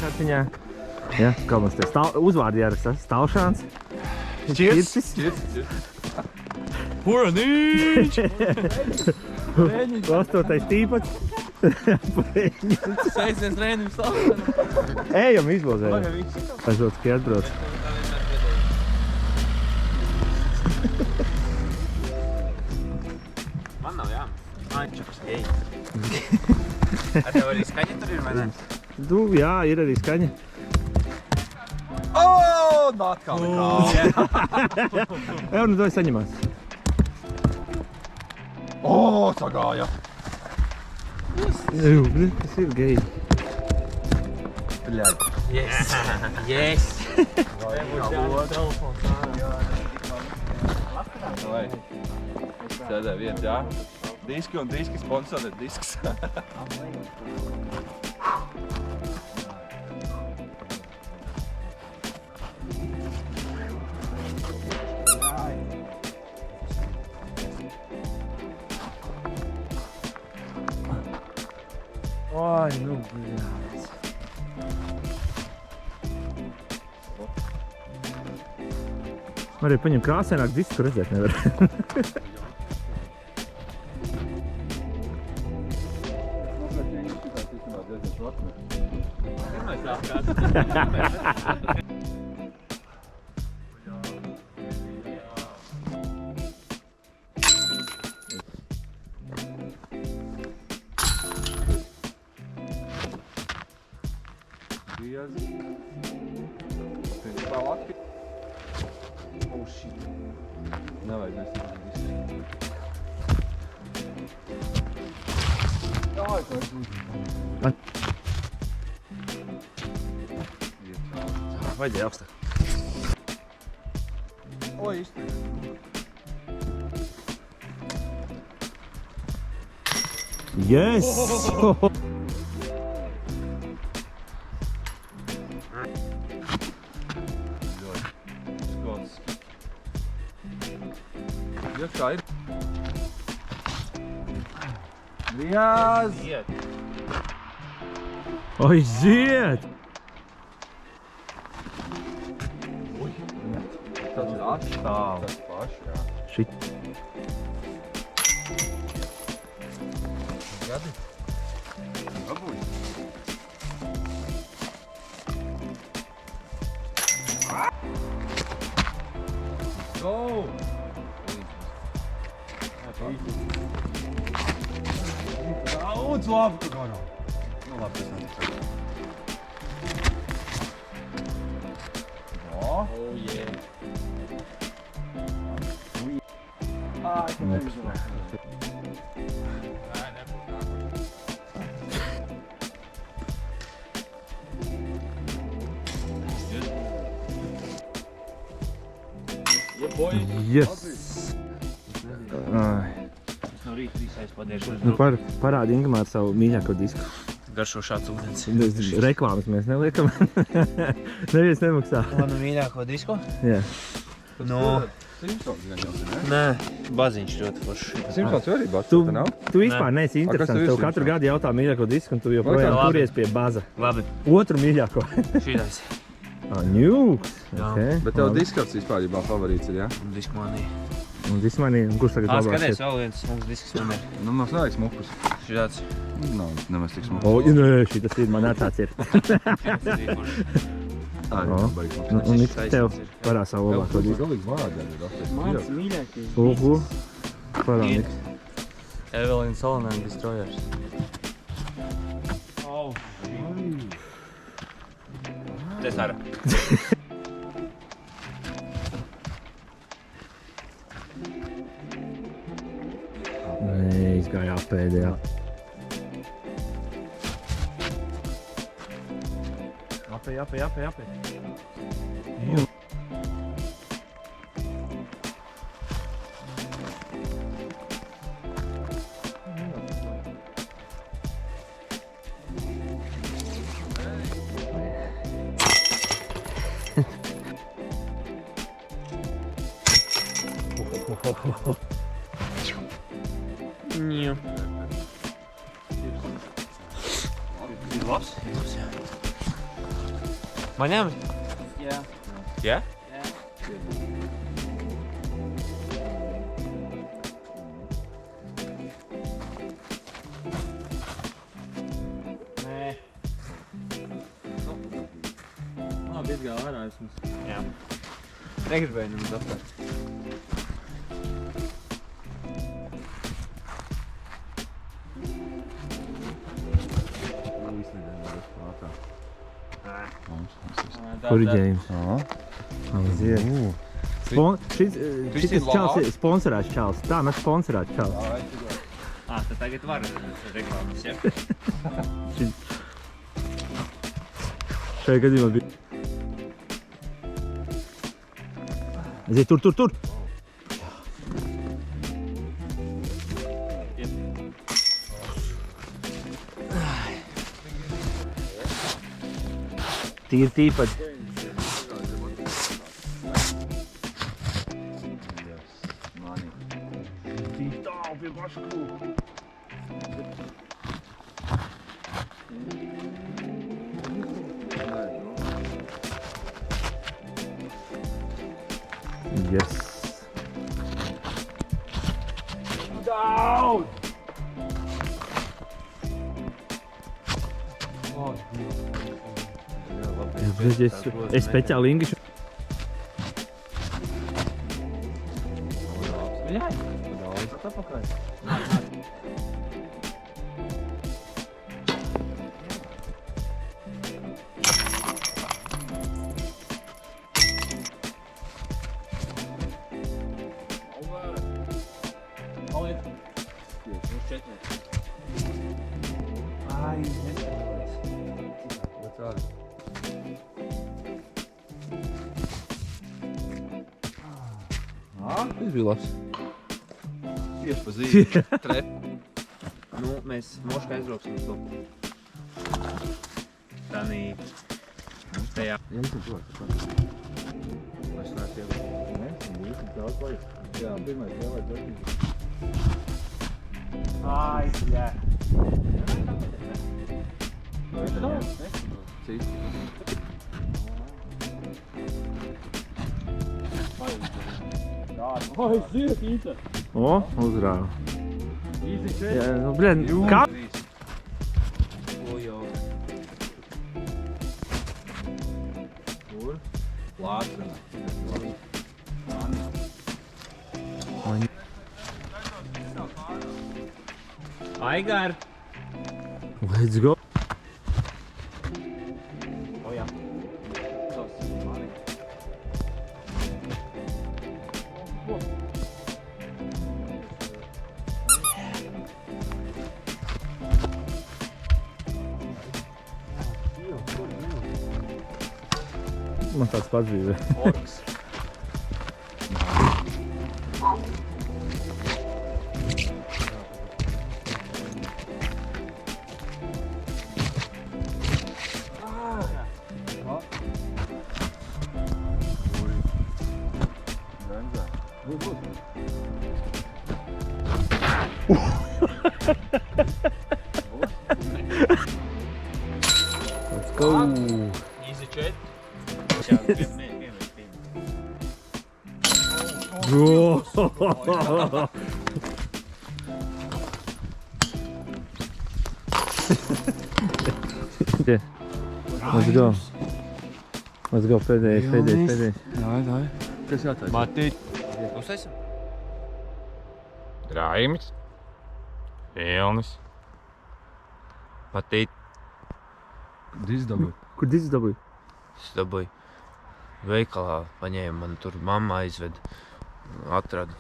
kartiņā. Ja, kā mums te uzvārdi jāraksta? Stalšāns. Čircis. Puranīč! Astotais tīpats. Sveiciens Rēnim Stalšanam. Ejam, izbozējam. Aizot, ka atbrauc. Man nav jā. Čakas, ej. Ar tev arī skaņa tur ir, vai ne? Jā, ir arī skaņa. Atkal nekā. Jau, nu to saņemās. Sagāja. Tas ir geji. Bļaļ. Yes. Vai. Sēdē viens, jā. Diski un diski sponsorē disks. Ai, nu, bļāc. Arī paņem krāsaināk disku, redzēt nevar. Nevajag nesīt. Vajadzēja apstāt. Oi, izturēt. Yes! Iekšā ir. Liaz! Oi, ziet! Tas ir atstāv. Tas paši, jā. Šit. Gadi? Abuļ. Go! Daudz labi tu garā. Nu labi, tas nav. Oh yeah. Yes! No rīta visais padiešu. Nu, parādi Ingemāru savu mīļāko disku. Garšo šāds ūdens. Reklāmas mēs neliekam. Neviens nemaksā. Manu mīļāko disku? Jā. No... Nē, baziņš ļoti foršs. Simpsons arī bats, nav? Tu vispār neesi interesants. Tev katru gadu jautā mīļāko disku, un tu joprojām turies pie baza. Labi. Otru mīļāko. Šīdais. Ņūks. Bet tev diskards vispār favorīts ir, jā? Diskmanī. Un dismanī, un kurš tagad labāk Skaties, vēl viens smuks disks man ir. Nu, mums nevajag smukus. Šīdāds. Nav, nemaz tik smukus. O, nē, šitas ir, man tāds ir. Un Niks tev parā savu labāko disku. Galīgi vārdi arī ir. Mans mīļākais. Uhu. Parā Niks. Evelyn Solomon Destroyers. Tas arī. Nē, izgāja apēdējā. Apē. Ņu. Ir labs? Jā. Man ņemt? Jā. Jā? Nē. Labi, izgāja ārā vismaz. Jā. Negribēju nemaz apkārt. Koriģējums. Aha. Aiziet. Šis čals ir sponsorēts čals. Tā, mēs sponsorēts čals. Tad tagad var reklāmas, ja? Šajā gadījumā bija. Aiziet, tur! Tīri tīpaši. Yes. Down! Es speciāli Ingišu. Bļāj! Daudz atpakaļ. Ai, neskatās. Tas bija labs. Tieši pa zīvi. Trep. Nu, mēs moškā aizbrauksim uz to. Tanī. Tajā. Jums ir to. Mēs neesam iedod. Jā, pirmais vēlēt darbības. Ai, jā. Cik? Oi, zirk, Īta. O, uzrāva. Īzi šeit. Jā, nu, bļen, kā? Ojau. Kur? Lātrina. Aigar! Let's go. O jā. Man tāds pats bija. Orks. Let's go. Easy trade. Jā, vienmēr pīm. Let's go. Let's go, pēdējais. Jā. Kas jātaisa? Matīt. Uztaisam? Raimis. Vilnis. Matīt. Dis dabūj. Kur dizis dabūja? Es dabūju veikalā, paņēmu, man tur mamma aizved, atradu.